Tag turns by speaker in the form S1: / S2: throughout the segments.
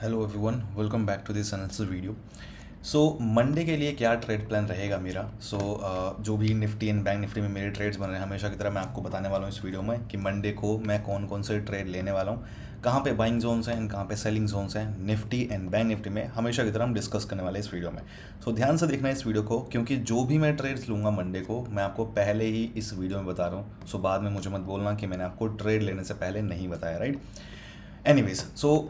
S1: Hello everyone, welcome back to this another video. So Monday के लिए क्या trade plan रहेगा मेरा। जो भी निफ्टी एंड बैंक निफ्टी में मेरे ट्रेड्स बन रहे हैं, हमेशा की तरह मैं आपको बताने वाला हूँ इस वीडियो में कि मंडे को मैं कौन कौन से ट्रेड लेने वाला हूँ, कहाँ पे बाइंग जोन्स हैं एंड कहाँ पे सेलिंग जोन्स हैं निफ्टी एंड बैंक निफ्टी में। हमेशा की तरह हम डिस्कस करने वाले हैं इस वीडियो में। ध्यान से देखना है इस वीडियो को, क्योंकि जो भी मैं ट्रेड्स लूँगा मंडे को मैं आपको पहले ही इस वीडियो में बता रहा हूँ। बाद में मुझे मत बोलना कि मैंने आपको ट्रेड लेने से पहले नहीं बताया, right. Anyways,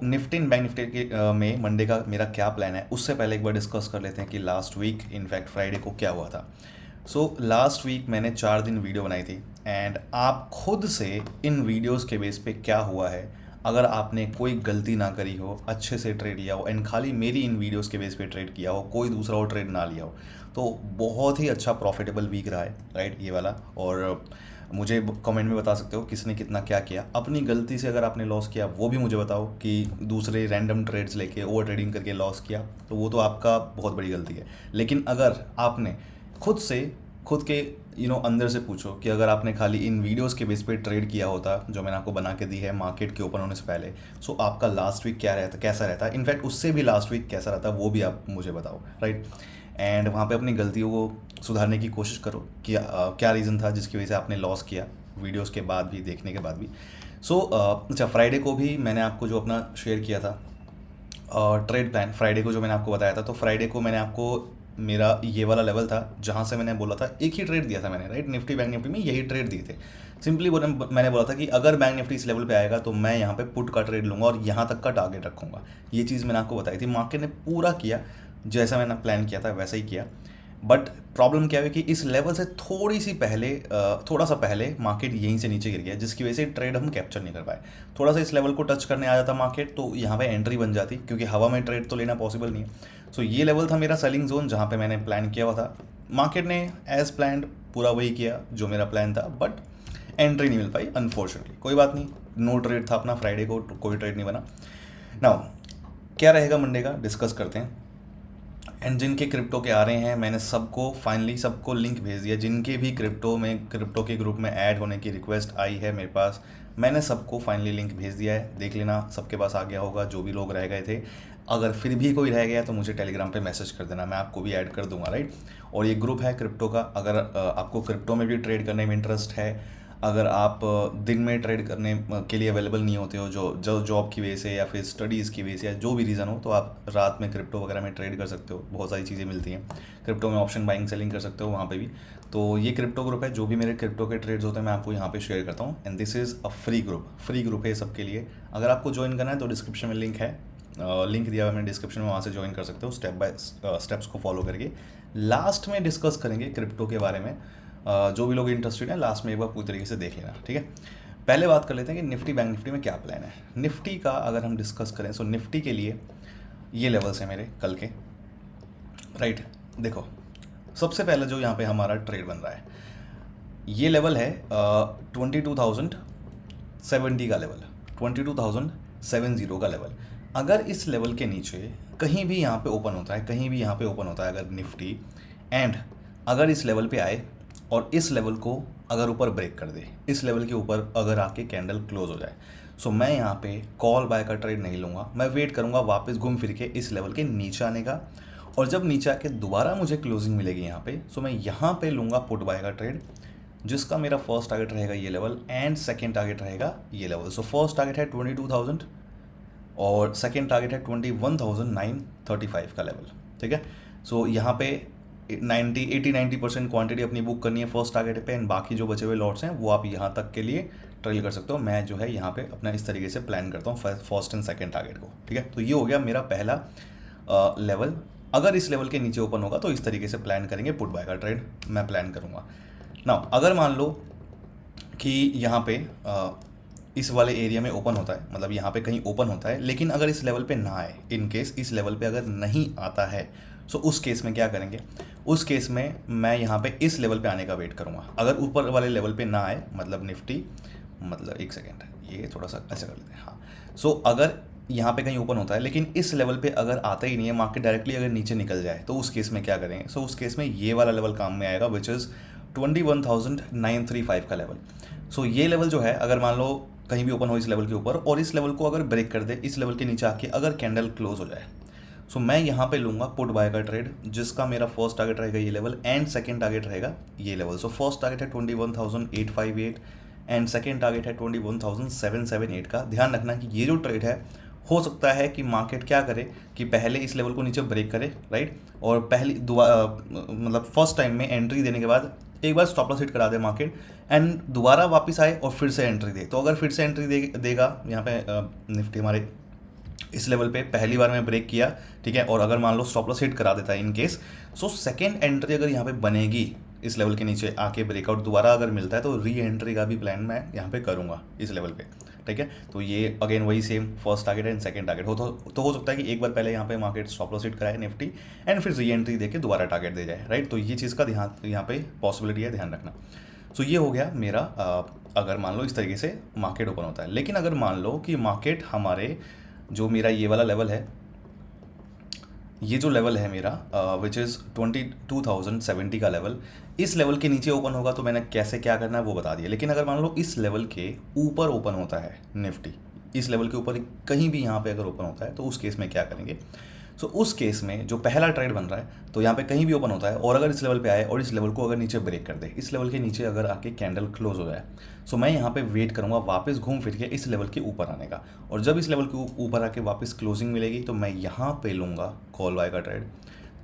S1: Nifty and bank Nifty में मंडे का मेरा क्या प्लान है, उससे पहले एक बार डिस्कस कर लेते हैं कि लास्ट वीक इनफैक्ट फ्राइडे को क्या हुआ था। लास्ट वीक मैंने 4 दिन वीडियो बनाई थी एंड आप खुद से इन वीडियोस के बेस पे क्या हुआ है, अगर आपने कोई गलती ना करी हो, अच्छे से ट्रेड लिया हो एंड खाली मेरी इन वीडियोस के बेस पे ट्रेड किया हो, कोई दूसरा और ट्रेड ना लिया हो, तो बहुत ही अच्छा प्रॉफिटेबल वीक रहा है, राइट, ये वाला। और मुझे कमेंट में बता सकते हो किसने कितना क्या किया। अपनी गलती से अगर आपने लॉस किया वो भी मुझे बताओ, कि दूसरे रैंडम ट्रेड्स लेके ओवर ट्रेडिंग करके लॉस किया, तो वो तो आपका बहुत बड़ी गलती है। लेकिन अगर आपने खुद से खुद के अंदर से पूछो कि अगर आपने खाली इन वीडियोस के बेस पे ट्रेड किया होता जो मैंने आपको बना के दी है मार्केट के ओपन होने से पहले, आपका लास्ट वीक क्या रहता, कैसा रहता, इनफैक्ट उससे भी लास्ट वीक कैसा रहता, वो भी आप मुझे बताओ, राइट। एंड वहाँ पे अपनी गलतियों को सुधारने की कोशिश करो कि क्या रीज़न था जिसकी वजह से आपने लॉस किया, वीडियोस के बाद भी, देखने के बाद भी। अच्छा, फ्राइडे को भी मैंने आपको जो अपना शेयर किया था ट्रेड प्लान, फ्राइडे को जो मैंने आपको बताया था, तो फ्राइडे को मैंने आपको मेरा ये वाला लेवल था जहाँ से मैंने बोला था, एक ही ट्रेड दिया था मैंने, राइट, निफ्टी बैंक निफ्टी में यही ट्रेड दिए थे। सिंपली मैंने बोला था कि अगर बैंक निफ्टी इस लेवल पे आएगा तो मैं यहाँ पे पुट का ट्रेड लूँगा और यहाँ तक का टारगेट रखूँगा। ये चीज़ मैंने आपको बताई थी, मार्केट ने पूरा किया जैसा मैंने प्लान किया था वैसा ही किया। बट प्रॉब्लम क्या है कि इस लेवल से थोड़ा सा पहले मार्केट यहीं से नीचे गिर गया, जिसकी वजह से ट्रेड हम कैप्चर नहीं कर पाए। थोड़ा सा इस लेवल को टच करने आ जाता मार्केट तो यहाँ पे एंट्री बन जाती, क्योंकि हवा में ट्रेड तो लेना पॉसिबल नहीं है। ये लेवल था मेरा सेलिंग जोन जहाँ पे मैंने प्लान किया हुआ था। मार्केट ने एज प्लान्ड पूरा वही किया जो मेरा प्लान था, बट एंट्री नहीं मिल पाई अनफॉर्चुनेटली। कोई बात नहीं, नो ट्रेड था अपना फ्राइडे को, कोई ट्रेड नहीं बना। नाउ क्या रहेगा मंडे का, डिस्कस करते हैं। एंड जिनके क्रिप्टो के आ रहे हैं, मैंने फाइनली सबको लिंक भेज दिया। जिनके भी क्रिप्टो के ग्रुप में ऐड होने की रिक्वेस्ट आई है मेरे पास, मैंने सबको फाइनली लिंक भेज दिया है। देख लेना, सबके पास आ गया होगा जो भी लोग रह गए थे। अगर फिर भी कोई रह गया तो मुझे टेलीग्राम पे मैसेज कर देना, मैं आपको भी ऐड कर दूंगा, राइट। और ये ग्रुप है क्रिप्टो का। अगर आपको क्रिप्टो में भी ट्रेड करने में इंटरेस्ट है, अगर आप दिन में ट्रेड करने के लिए अवेलेबल नहीं होते हो, जो जॉब की वजह से या फिर स्टडीज़ की वजह से या जो भी रीज़न हो, तो आप रात में क्रिप्टो वगैरह में ट्रेड कर सकते हो। बहुत सारी चीज़ें मिलती हैं क्रिप्टो में, ऑप्शन बाइंग सेलिंग कर सकते हो वहाँ पे भी। तो ये क्रिप्टो ग्रुप है, जो भी मेरे क्रिप्टो के ट्रेड्स होते हैं मैं आपको यहाँ पे शेयर करता हूँ। And this is a free group है सबके लिए। अगर आपको ज्वाइन करना है तो डिस्क्रिप्शन में लिंक है, लिंक दिया हुआ है मैंने डिस्क्रिप्शन में, वहाँ से ज्वाइन कर सकते हो स्टेप बाय स्टेप्स को फॉलो करके। लास्ट में डिस्कस करेंगे क्रिप्टो के बारे में। जो भी लोग इंटरेस्टेड हैं लास्ट में एक बार पूरी तरीके से देख लेना, ठीक है। पहले बात कर लेते हैं कि निफ्टी बैंक निफ्टी में क्या प्लान है। निफ्टी का अगर हम डिस्कस करें, निफ्टी के लिए ये लेवल्स हैं मेरे कल के, राइट। देखो, सबसे पहले जो यहाँ पे हमारा ट्रेड बन रहा है, ये लेवल है 22,070 का लेवल, 22,070 का लेवल। अगर इस लेवल के नीचे कहीं भी यहाँ पे ओपन होता है, कहीं भी यहाँ पे ओपन होता है अगर निफ्टी, एंड अगर इस लेवल पे आए और इस लेवल को अगर ऊपर ब्रेक कर दे, इस लेवल के ऊपर अगर आके कैंडल क्लोज हो जाए, मैं यहाँ पे कॉल बाय का ट्रेड नहीं लूँगा। मैं वेट करूँगा वापस घूम फिर के इस लेवल के नीचे आने का, और जब नीचे आके दोबारा मुझे क्लोजिंग मिलेगी यहाँ पे, मैं यहाँ पे लूँगा पुट बाय का ट्रेड, जिसका मेरा फर्स्ट टारगेट रहेगा ये लेवल एंड सेकेंड टारगेट रहेगा ये लेवल। फर्स्ट टारगेट है 22,000 और सेकेंड टारगेट है 21,935 का लेवल, ठीक है। यहाँ पे 90% क्वांटिटी अपनी बुक करनी है फर्स्ट टारगेट पे, एंड बाकी जो बचे हुए लॉट्स हैं वो आप यहाँ तक के लिए ट्रेल कर सकते हो। मैं जो है यहाँ पे अपना इस तरीके से प्लान करता हूँ फर्स्ट एंड सेकेंड टारगेट को, ठीक है। तो ये हो गया मेरा पहला लेवल। अगर इस लेवल के नीचे ओपन होगा तो इस तरीके से प्लान करेंगे, पुट बाय का ट्रेड मैं प्लान करूँगा। नाउ अगर मान लो कि यहाँ पे इस वाले एरिया में ओपन होता है, मतलब यहाँ पे कहीं ओपन होता है, लेकिन अगर इस लेवल पे ना आए, इन केस इस लेवल पे अगर नहीं आता है, उस केस में क्या करेंगे, उस केस में मैं यहाँ पे इस लेवल पे आने का वेट करूँगा। अगर ऊपर वाले लेवल पे ना आए, मतलब निफ्टी, मतलब एक सेकेंड, ये थोड़ा सा ऐसे कर लेते हैं, हाँ। अगर यहाँ पे कहीं ओपन होता है लेकिन इस लेवल पे अगर आता ही नहीं है, मार्केट डायरेक्टली अगर नीचे निकल जाए, तो उस केस में क्या करेंगे। उस केस में ये वाला लेवल काम में आएगा, विच इज़ 21,935 का लेवल। ये लेवल जो है, अगर मान लो कहीं भी ओपन हो इस लेवल के ऊपर और इस लेवल को अगर ब्रेक कर दे, इस लेवल के नीचे आके अगर कैंडल क्लोज हो जाए, सो मैं यहाँ पे लूँगा पुट बाय का ट्रेड, जिसका मेरा फर्स्ट टारगेट रहेगा ये लेवल एंड सेकंड टारगेट रहेगा ये लेवल। सो फर्स्ट टारगेट है 21,858 एंड सेकंड टारगेट है 21,778 का। ध्यान रखना कि ये जो ट्रेड है, हो सकता है कि मार्केट क्या करे कि पहले इस लेवल को नीचे ब्रेक करे, राइट, और पहली मतलब फर्स्ट टाइम में एंट्री देने के बाद एक बार स्टॉप लॉस हिट करा दे मार्केट एंड दोबारा वापस आए और फिर से एंट्री दे। तो अगर फिर से एंट्री देगा यहाँ पे निफ्टी हमारे इस लेवल पे पहली बार में ब्रेक किया, ठीक है, और अगर मान लो स्टॉप लॉस हिट करा देता है in case, so second entry अगर यहाँ पे बनेगी इस लेवल के नीचे आके ब्रेकआउट दोबारा अगर मिलता है तो री एंट्री का भी प्लान मैं यहाँ पे करूँगा इस लेवल पे, ठीक है। तो ये अगेन वही same first target and second target तो हो सकता है कि एक बार पहले यहाँ पे मार्केट स्टॉप लॉस हिट कराए निफ्टी एंड फिर री एंट्री देके दोबारा टारगेट दे जाए, राइट। तो ये चीज़ का ध्यान यहाँ पे पॉसिबिलिटी है, ध्यान रखना। सो ये हो गया मेरा अगर मान लो इस तरीके से मार्केट ओपन होता है। लेकिन अगर मान लो कि मार्केट हमारे जो मेरा ये वाला लेवल है, ये जो लेवल है मेरा विच इज़ 22,070 का लेवल, इस लेवल के नीचे ओपन होगा तो मैंने कैसे क्या करना है वो बता दिया। लेकिन अगर मान लो इस लेवल के ऊपर ओपन होता है निफ्टी, इस लेवल के ऊपर कहीं भी यहाँ पे अगर ओपन होता है तो उस केस में क्या करेंगे। सो उस केस में जो पहला ट्रेड बन रहा है तो यहाँ पे कहीं भी ओपन होता है और अगर इस लेवल पे आए और इस लेवल को अगर नीचे ब्रेक कर दे, इस लेवल के नीचे अगर आके कैंडल क्लोज हो जाए, सो मैं यहाँ पे वेट करूँगा वापस घूम फिर के इस लेवल के ऊपर आने का। और जब इस लेवल के ऊपर आके वापस क्लोजिंग मिलेगी तो मैं यहाँ पे लूँगा कॉल बाय का ट्रेड,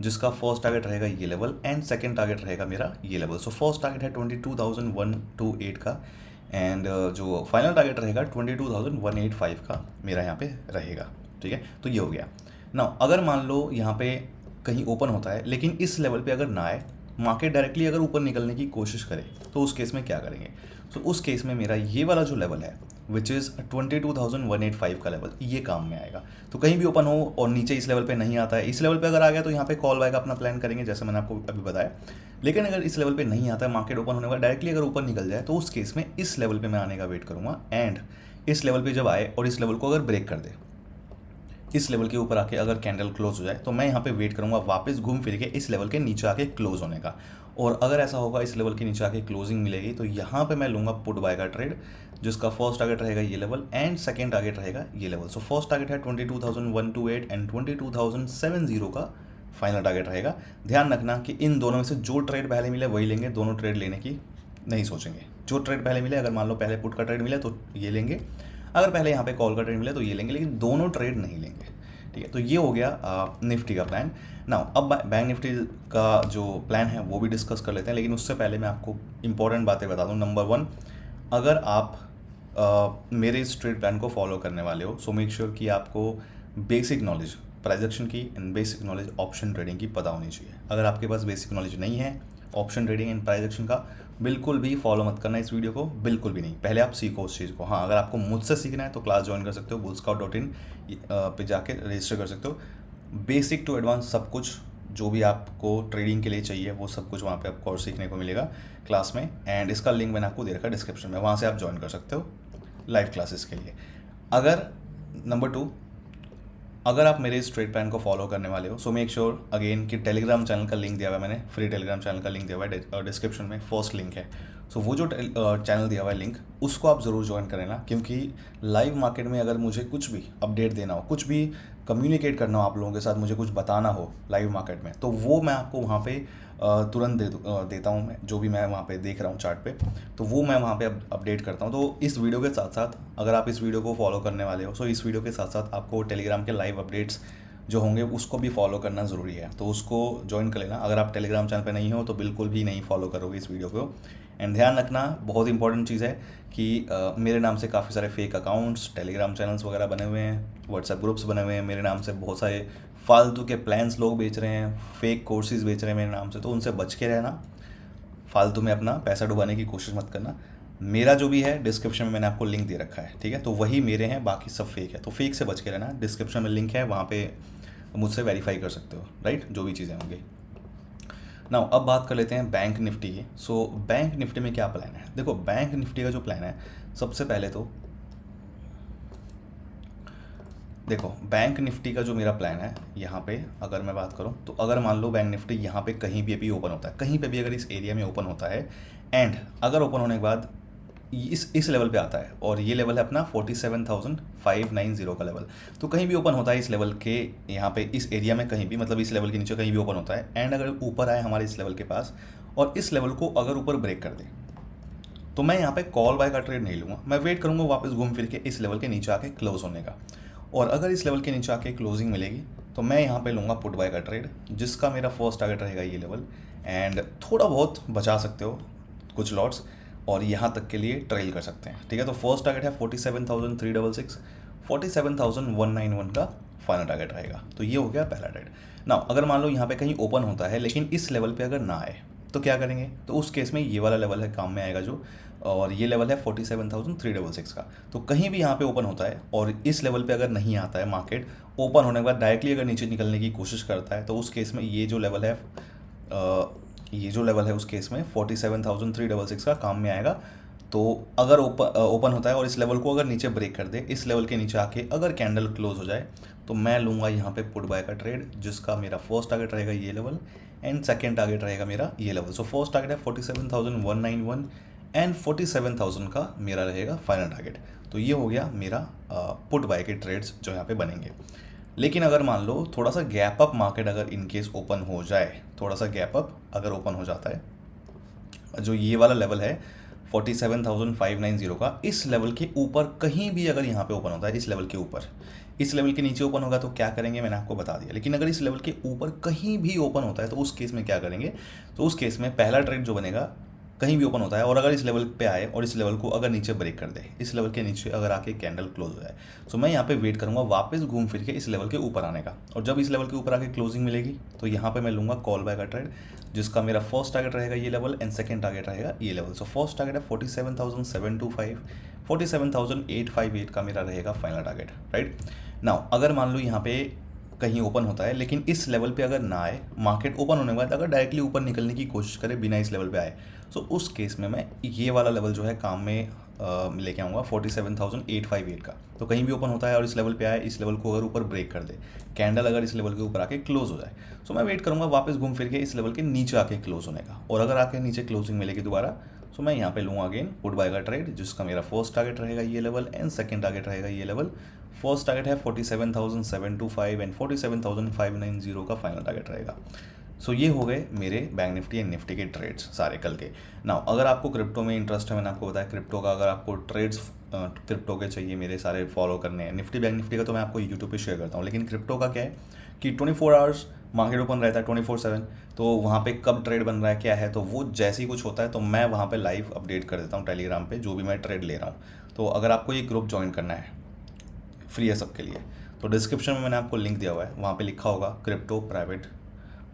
S1: जिसका फर्स्ट टारगेट रहेगा ये लेवल एंड सेकेंड टारगेट रहेगा मेरा ये लेवल। सो फर्स्ट टारगेट है 22,128 का एंड जो फाइनल टारगेट रहेगा 22,185 का मेरा यहाँ पे रहेगा, ठीक है। तो ये हो गया ना। अगर मान लो यहाँ पे कहीं ओपन होता है लेकिन इस लेवल पे अगर ना आए, मार्केट डायरेक्टली अगर ऊपर निकलने की कोशिश करे, तो उस केस में क्या करेंगे। सो उस केस में मेरा ये वाला जो लेवल है विच इज़ 22,185 का लेवल, ये काम में आएगा। तो कहीं भी ओपन हो और नीचे इस लेवल पे नहीं आता है, इस लेवल पे अगर आ गया तो यहाँ पे कॉल बाय का अपना प्लान करेंगे जैसे मैंने आपको अभी बताया। लेकिन अगर इस लेवल पे नहीं आता है, मार्केट ओपन होने का डायरेक्टली अगर ऊपर निकल जाए, तो उस केस में इस लेवल पे मैं आने का वेट करूँगा एंड इस लेवल पे जब आए और इस लेवल को अगर ब्रेक कर दे, इस लेवल के ऊपर आके अगर कैंडल क्लोज हो जाए, तो मैं यहाँ पे वेट करूँगा वापस घूम फिर के इस लेवल के नीचे आके क्लोज होने का। और अगर ऐसा होगा इस लेवल के नीचे आके क्लोजिंग मिलेगी तो यहाँ पे मैं लूँगा पुट बाय का ट्रेड, जिसका फर्स्ट टारगेट रहेगा ये लेवल एंड सेकंड टारगेट रहेगा ये लेवल। सो फर्स्ट टारगेट है 22,128 एंड 22,070 का फाइनल टारगेट रहेगा। ध्यान रखना कि इन दोनों में से जो ट्रेड पहले मिले वही लेंगे, दोनों ट्रेड लेने की नहीं सोचेंगे। जो ट्रेड पहले मिले, अगर मान लो पहले पुट का ट्रेड मिले तो ये लेंगे, अगर पहले यहाँ पे कॉल का ट्रेड मिले तो ये लेंगे, लेकिन दोनों ट्रेड नहीं लेंगे, ठीक है। तो ये हो गया निफ्टी का प्लान। नाउ अब बैंक निफ्टी का जो प्लान है वो भी डिस्कस कर लेते हैं, लेकिन उससे पहले मैं आपको इंपॉर्टेंट बातें बता दूं। नंबर 1, अगर आप मेरे इस ट्रेड प्लान को फॉलो करने वाले हो, सो मेक श्योर कि आपको बेसिक नॉलेज प्राइस एक्शन की and basic knowledge option trading की पता होनी चाहिए। अगर आपके पास बेसिक नॉलेज नहीं है option trading and price action का, बिल्कुल भी फॉलो मत करना इस वीडियो को, बिल्कुल भी नहीं। पहले आप सीखो उस चीज़ को। हाँ, अगर आपको मुझसे सीखना है तो क्लास ज्वाइन कर सकते हो, bullscout.in पे जाके रजिस्टर कर सकते हो। बेसिक टू एडवांस सब कुछ जो भी आपको ट्रेडिंग के लिए चाहिए वो सब कुछ वहाँ पे आपको और सीखने को मिलेगा क्लास में, एंड इसका लिंक मैंने आपको दे रखा है डिस्क्रिप्शन में, वहाँ से आप ज्वाइन कर सकते हो लाइव क्लासेस के लिए। अगर नंबर 2, अगर आप मेरे इस ट्रेड प्लान को फॉलो करने वाले हो, सो मेक श्योर अगेन कि टेलीग्राम चैनल का लिंक दिया हुआ है मैंने, फ्री टेलीग्राम चैनल का लिंक दिया हुआ है डिस्क्रिप्शन में, फर्स्ट लिंक है। सो वो जो चैनल दिया हुआ है लिंक, उसको आप ज़रूर ज्वाइन करें ना, क्योंकि लाइव मार्केट में अगर मुझे कुछ भी अपडेट देना हो, कुछ भी कम्युनिकेट करना हो आप लोगों के साथ, मुझे कुछ बताना हो लाइव मार्केट में, तो वो मैं आपको वहाँ पे तुरंत देता हूँ। मैं जो भी मैं वहाँ पे देख रहा हूँ चार्ट पे, तो वो मैं वहाँ पे अपडेट करता हूँ। तो इस वीडियो के साथ साथ अगर आप इस वीडियो को फॉलो करने वाले हो, सो इस वीडियो के साथ साथ आपको टेलीग्राम के लाइव अपडेट्स जो होंगे उसको भी फॉलो करना ज़रूरी है, तो उसको ज्वाइन कर लेना। अगर आप टेलीग्राम चैनल पे नहीं हो तो बिल्कुल भी नहीं फॉलो करोगे इस वीडियो को। एंड ध्यान रखना, बहुत इंपॉर्टेंट चीज़ है कि मेरे नाम से काफ़ी सारे फेक अकाउंट्स, टेलीग्राम चैनल्स वगैरह बने हुए हैं, व्हाट्सएप ग्रुप्स बने हुए हैं मेरे नाम से, बहुत सारे फालतू के प्लान्स लोग बेच रहे हैं, फेक कोर्सेज बेच रहे हैं मेरे नाम से, तो उनसे बच के रहना। फालतू में अपना पैसा डुबाने की कोशिश मत करना। मेरा जो भी है डिस्क्रिप्शन में मैंने आपको लिंक दे रखा है, ठीक है, तो वही मेरे हैं, बाकी सब फेक है, तो फेक से बच के रहना। डिस्क्रिप्शन में लिंक है, वहाँ पे मुझसे वेरीफाई कर सकते हो, राइट, जो भी चीज़ें होंगी। नाउ अब बात कर लेते हैं बैंक निफ्टी की। सो बैंक निफ्टी में क्या प्लान है। देखो, बैंक निफ्टी का जो प्लान है, सबसे पहले तो देखो बैंक निफ्टी का जो मेरा प्लान है, यहाँ पे अगर मैं बात करूँ तो अगर मान लो बैंक निफ्टी यहाँ पे कहीं भी अभी ओपन होता है, कहीं पे भी अगर इस एरिया में ओपन होता है, एंड अगर ओपन होने के बाद इस लेवल पे आता है और ये लेवल है अपना 47,590 का लेवल। तो कहीं भी ओपन होता है इस लेवल के, यहाँ पे इस एरिया में कहीं भी, मतलब इस लेवल के नीचे कहीं भी ओपन होता है, एंड अगर ऊपर आए हमारे इस लेवल के पास और इस लेवल को अगर ऊपर ब्रेक कर दे, तो मैं यहाँ पे कॉल बाय का ट्रेड नहीं लूँगा, मैं वेट करूँगा वापस घूम फिर के इस लेवल के नीचे आके क्लोज होने का। और अगर इस लेवल के नीचे आके क्लोजिंग मिलेगी तो मैं यहाँ पे लूँगा पुट बाय का ट्रेड, जिसका मेरा फर्स्ट टारगेट रहेगा ये लेवल, एंड थोड़ा बहुत बचा सकते हो कुछ लॉट्स और यहाँ तक के लिए ट्रेल कर सकते हैं, ठीक है। तो फर्स्ट टारगेट है 47,366, 47,191 का फाइनल टारगेट रहेगा। तो ये हो गया पहला ट्रेड। नाउ अगर मान लो यहाँ पे कहीं ओपन होता है लेकिन इस लेवल पे अगर ना आए तो क्या करेंगे, तो उस केस में ये वाला लेवल है काम में आएगा जो, और ये लेवल है 47,366 का। तो कहीं भी यहाँ पे ओपन होता है और इस लेवल पे अगर नहीं आता है, मार्केट ओपन होने के बाद डायरेक्टली अगर नीचे निकलने की कोशिश करता है, तो उस केस में ये जो लेवल है उस केस में 47,366 का काम में आएगा। तो अगर ओपन होता है और इस लेवल को अगर नीचे ब्रेक कर दे, इस लेवल के नीचे आके अगर कैंडल क्लोज हो जाए, तो मैं लूँगा यहाँ पे पुट बाय का ट्रेड, जिसका मेरा फर्स्ट टारगेट रहेगा ये लेवल एंड सेकेंड टारगेट रहेगा मेरा ये लेवल। सो फर्स्ट टारगेट है 47,191 एंड 47,000 का मेरा रहेगा फाइनल टारगेट। तो ये हो गया मेरा पुट बाय के ट्रेड्स जो यहाँ पे बनेंगे। लेकिन अगर मान लो थोड़ा सा गैप अप मार्केट अगर इनकेस ओपन हो जाए, थोड़ा सा गैप अप अगर ओपन हो जाता है, जो ये वाला लेवल है 47,590 का, इस लेवल के ऊपर कहीं भी अगर यहाँ पे ओपन होता है, इस लेवल के ऊपर, इस लेवल के नीचे ओपन होगा तो क्या करेंगे मैंने आपको बता दिया। लेकिन अगर इस लेवल के ऊपर कहीं भी ओपन होता है तो उस केस में क्या करेंगे, तो उस केस में पहला ट्रेड जो बनेगा, कहीं भी ओपन होता है और अगर इस लेवल पे आए और इस लेवल को अगर नीचे ब्रेक कर दे, इस लेवल के नीचे अगर आके कैंडल क्लोज हो जाए, तो मैं यहाँ पे वेट करूँगा वापस घूम फिर के इस लेवल के ऊपर आने का। और जब इस लेवल के ऊपर आके क्लोजिंग मिलेगी तो यहाँ पे मैं लूँगा कॉल बाय का ट्रेड, जिसका मेरा फर्स्ट टारगेट रहेगा ये लेवल एंड सेकंड टारगेट रहेगा ये लेवल। सो फर्स्ट टारगेट है 47,725, 47,858 का मेरा रहेगा फाइनल टारगेट, राइट। नाउ अगर मान लो यहाँ पे कहीं ओपन होता है लेकिन इस लेवल पे अगर ना आए, मार्केट ओपन होने के बाद अगर डायरेक्टली ऊपर निकलने की कोशिश करे बिना इस लेवल पे आए, तो उस केस में मैं ये वाला लेवल जो है काम में लेके आऊँगा 47,858 का। तो कहीं भी ओपन होता है और इस लेवल पे आए, इस लेवल को अगर ऊपर ब्रेक कर दे, कैंडल अगर इस लेवल के ऊपर आके क्लोज हो जाए, तो मैं वेट करूँगा वापस घूम फिर के इस लेवल के नीचे आके क्लोज होने का। और अगर आके नीचे क्लोजिंग मिलेगी दोबारा, तो मैं यहाँ पे लूँगा अगेन पुट बाय का ट्रेड, जिसका मेरा फर्स्ट टारगेट रहेगा ये लेवल एंड सेकंड टारगेट रहेगा ये लेवल। फर्स्ट टारगेट है 47,725 एंड 47,590 का फाइनल टारगेट रहेगा। सो ये हो गए मेरे बैंक निफ्टी एंड निफ्टी के ट्रेड्स सारे कल के। नाउ अगर आपको क्रिप्टो में इंटरेस्ट है, मैंने आपको बताया क्रिप्टो का, अगर आपको ट्रेड्स क्रिप्टो के चाहिए मेरे सारे फॉलो करने हैं, निफ्टी बैंक निफ्टी का तो मैं आपको यूट्यूब पे शेयर करता हूँ, लेकिन क्रिप्टो का क्या है कि 24 आवर्स मार्केट ओपन रहता है 24/7, तो वहाँ पे कब ट्रेड बन रहा है क्या है, तो वो जैसे ही कुछ होता है तो मैं वहाँ पे लाइव अपडेट कर देता हूँ टेलीग्राम पे, जो भी मैं ट्रेड ले रहा हूँ। तो अगर आपको ये ग्रुप ज्वाइन करना है, फ्री है सबके लिए, तो डिस्क्रिप्शन में मैंने आपको लिंक दिया हुआ है, वहाँ पे लिखा होगा crypto private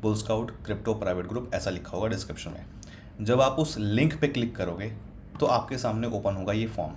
S1: bull scout crypto private group, ऐसा लिखा होगा डिस्क्रिप्शन में। जब आप उस लिंक पे क्लिक करोगे तो आपके सामने ओपन होगा ये फॉर्म।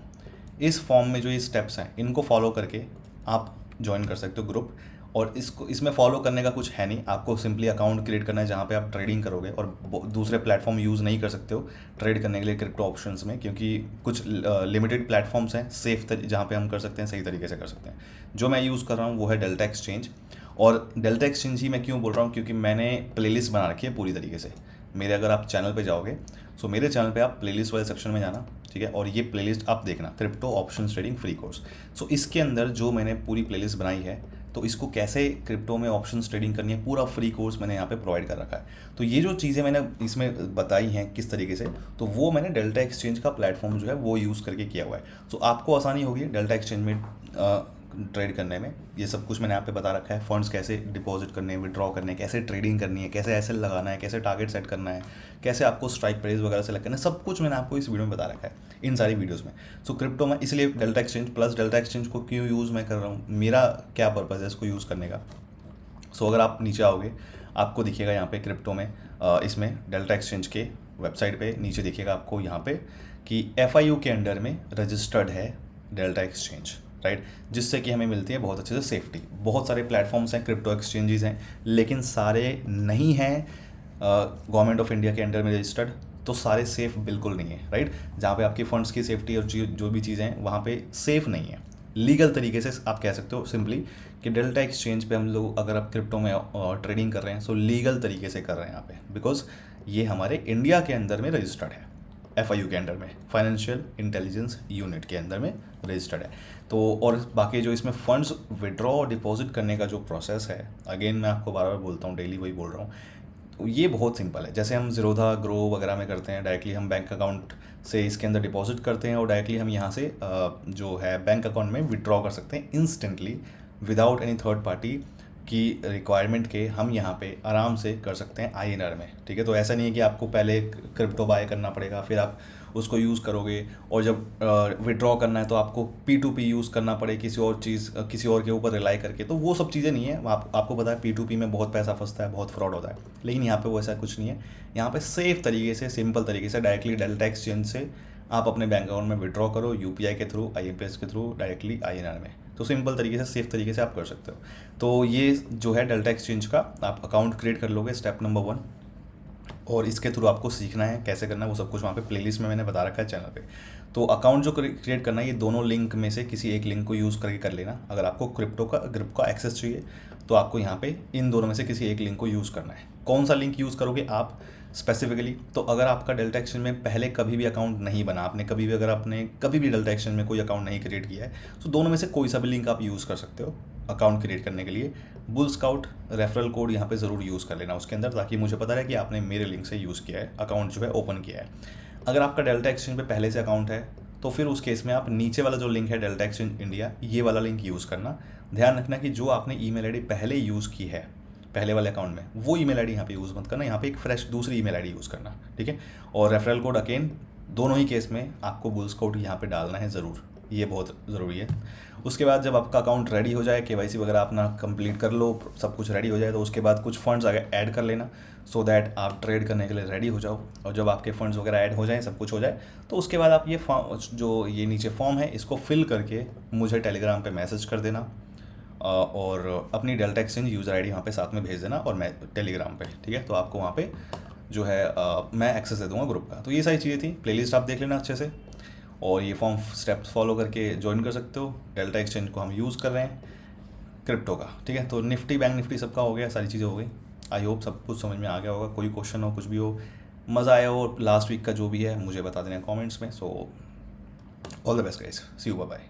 S1: इस फॉर्म में जो ये स्टेप्स हैं इनको फॉलो करके आप ज्वाइन कर सकते हो ग्रुप। और इसमें फॉलो करने का कुछ है नहीं, आपको सिंपली अकाउंट क्रिएट करना है जहाँ पे आप ट्रेडिंग करोगे, और दूसरे प्लेटफॉर्म यूज़ नहीं कर सकते हो ट्रेड करने के लिए क्रिप्टो ऑप्शंस में, क्योंकि कुछ लिमिटेड प्लेटफॉर्म्स हैं सेफ जहाँ पे हम कर सकते हैं, सही तरीके से कर सकते हैं। जो मैं यूज़ कर रहा हूँ वो है डेल्टा एक्सचेंज। और डेल्टा एक्सचेंज ही मैं क्यों बोल रहा हूँ, क्योंकि मैंने प्लेलिस्ट बना रखी है पूरी तरीके से मेरे। अगर आप चैनल पे जाओगे, सो मेरे चैनल पे आप प्लेलिस्ट वाले सेक्शन में जाना, ठीक है, और ये प्लेलिस्ट आप देखना, crypto options trading free course. So इसके अंदर जो मैंने पूरी प्लेलिस्ट बनाई है, तो इसको कैसे क्रिप्टो में ऑप्शंस ट्रेडिंग करनी है, पूरा फ्री कोर्स मैंने यहाँ पे प्रोवाइड कर रखा है। तो ये जो चीज़ें मैंने इसमें बताई हैं किस तरीके से, तो वो मैंने डेल्टा एक्सचेंज का प्लेटफॉर्म जो है वो यूज़ करके किया हुआ है। सो आपको आसानी होगी डेल्टा एक्सचेंज में ट्रेड करने में। ये सब कुछ मैंने आप पे बता रखा है, फंड्स कैसे डिपॉजिट करने हैं, विड्रॉ करने हैं, कैसे ट्रेडिंग करनी है, कैसे एसएल लगाना है, कैसे टारगेट सेट करना है, कैसे आपको स्ट्राइक प्राइस वगैरह सेलेक्ट करना है, सब कुछ मैंने आपको इस वीडियो में बता रखा है, इन सारी वीडियोस में। सो क्रिप्टो में इसलिए delta exchange plus delta exchange को क्यों यूज़ मैं कर रहा हूँ, मेरा क्या पर्पज़ है इसको यूज़ करने का। सो अगर आप नीचे आओगे आपको दिखेगा यहाँ पे क्रिप्टो में इसमें डेल्टा एक्सचेंज के वेबसाइट पे नीचे दिखेगा आपको यहाँ पे कि FIU के अंडर में रजिस्टर्ड है डेल्टा एक्सचेंज, राइट, जिससे कि हमें मिलती है बहुत अच्छे से सेफ्टी। बहुत सारे प्लेटफॉर्म्स हैं, क्रिप्टो एक्सचेंजेस हैं, लेकिन सारे नहीं हैं गवर्नमेंट ऑफ इंडिया के अंडर में रजिस्टर्ड, तो सारे सेफ़ बिल्कुल नहीं है, राइट। जहाँ पे आपकी फंड्स की सेफ्टी और जो भी चीज़ें हैं वहाँ पे सेफ़ नहीं है। लीगल तरीके से आप कह सकते हो सिंपली कि डेल्टा एक्सचेंज पे हम लोग अगर आप क्रिप्टो में ट्रेडिंग कर रहे हैं, सो लीगल तरीके से कर रहे हैं यहाँ पे, बिकॉज ये हमारे इंडिया के अंदर में रजिस्टर्ड है। FIU के अंडर में, फाइनेंशियल इंटेलिजेंस यूनिट के अंदर में रजिस्टर्ड है। तो और बाकी जो इसमें फंड्स विड्रॉ और डिपॉजिट करने का जो प्रोसेस है, अगेन मैं आपको बार बार बोलता हूँ, डेली वही बोल रहा हूँ, तो ये बहुत सिंपल है। जैसे हम ज़ीरोधा, ग्रो वगैरह में करते हैं, डायरेक्टली हम बैंक अकाउंट से इसके अंदर डिपॉजिट करते हैं और डायरेक्टली हम यहाँ से जो है बैंक अकाउंट में विड्रॉ कर सकते हैं instantly, without any third party की रिक्वायरमेंट के। हम यहाँ पे आराम से कर सकते हैं INR में, ठीक है। तो ऐसा नहीं है कि आपको पहले क्रिप्टो बाय करना पड़ेगा, फिर आप उसको यूज़ करोगे, और जब विड्रॉ करना है तो आपको P2P यूज़ करना पड़े, किसी और चीज़ किसी और के ऊपर रिलाई करके। तो वो सब चीज़ें नहीं है। आपको पता है P2P में बहुत पैसा फंसता है, बहुत फ्रॉड होता है, लेकिन यहाँ पे वो ऐसा कुछ नहीं है। यहाँ पे सेफ तरीके से, सिंपल तरीके से डायरेक्टली डेल्टा एक्सचेंज से आप अपने बैंक अकाउंट में विड्रॉ करो, UPI के थ्रू, IMPS के थ्रू, डायरेक्टली INR में। तो सिंपल तरीके से, सेफ तरीके से आप कर सकते हो। तो ये जो है डेल्टा एक्सचेंज का आप अकाउंट क्रिएट कर लोगे, स्टेप नंबर 1। और इसके थ्रू आपको सीखना है कैसे करना है, वो सब कुछ वहाँ पे प्लेलिस्ट में मैंने बता रखा है चैनल पे। तो अकाउंट जो क्रिएट करना है, ये दोनों लिंक में से किसी एक लिंक को यूज़ करके कर लेना। अगर आपको क्रिप्टो का एक्सेस चाहिए तो आपको यहाँ पे इन दोनों में से किसी एक लिंक को यूज़ करना है। कौन सा लिंक यूज़ करोगे आप स्पेसिफिकली? तो अगर आपका डेल्टा एक्सचेंज में पहले कभी भी अकाउंट नहीं बना, आपने कभी भी डेल्टा एक्सचेंज में कोई अकाउंट नहीं क्रिएट किया है, तो दोनों में से कोई सा भी लिंक आप यूज़ कर सकते हो अकाउंट क्रिएट करने के लिए। बुल स्काउट रेफरल कोड यहाँ पे ज़रूर यूज़ कर लेना उसके अंदर, ताकि मुझे पता रहे कि आपने मेरे लिंक से यूज़ किया है, अकाउंट जो है ओपन किया है। अगर आपका डेल्टा एक्सचेंज पे पहले से अकाउंट है तो फिर उस केस में आप नीचे वाला जो लिंक है डेल्टा एक्सचेंज इंडिया, ये वाला लिंक यूज़ करना। ध्यान रखना कि जो आपने ईमेल आईडी पहले यूज़ की है पहले वाले अकाउंट में, वो ईमेल आईडी यहाँ पे यूज़ मत करना, यहाँ पे एक फ्रेश दूसरी ईमेल आईडी यूज़ करना, ठीक है। और रेफरल कोड अगेन दोनों ही केस में आपको बुल स्काउट यहाँ पे डालना है ज़रूर, ये बहुत ज़रूरी है। उसके बाद जब आपका अकाउंट रेडी हो जाए, KYC वगैरह अपना कंप्लीट कर लो, सब कुछ रेडी हो जाए, तो उसके बाद कुछ फंड्स आगे ऐड कर लेना, सो दैट आप ट्रेड करने के लिए रेडी हो जाओ। और जब आपके फंड्स वगैरह ऐड हो जाएँ, सब कुछ हो जाए, तो उसके बाद आप ये फॉर्म, जो ये नीचे फॉर्म है, इसको फिल करके मुझे टेलीग्राम पे मैसेज कर देना, और अपनी डेल्टा एक्सचेंज यूज़र आईडी वहाँ पे साथ में भेज देना, और मैं टेलीग्राम पे, ठीक है। तो आपको वहाँ पे जो है मैं एक्सेस दे दूँगा ग्रुप का। तो ये सारी चीज़ें थी, प्लेलिस्ट आप देख लेना अच्छे से, और ये फॉर्म स्टेप्स फॉलो करके ज्वाइन कर सकते हो। डेल्टा एक्सचेंज को हम यूज़ कर रहे हैं क्रिप्टो का, ठीक है। तो निफ्टी, बैंक निफ्टी सबका हो गया, सारी चीज़ें हो गई। आई होप सब कुछ समझ में आ गया होगा। कोई क्वेश्चन हो, कुछ भी हो, मज़ा आया हो लास्ट वीक का जो भी है, मुझे बता देना कमेंट्स में। So all the best guys, see you, bye bye.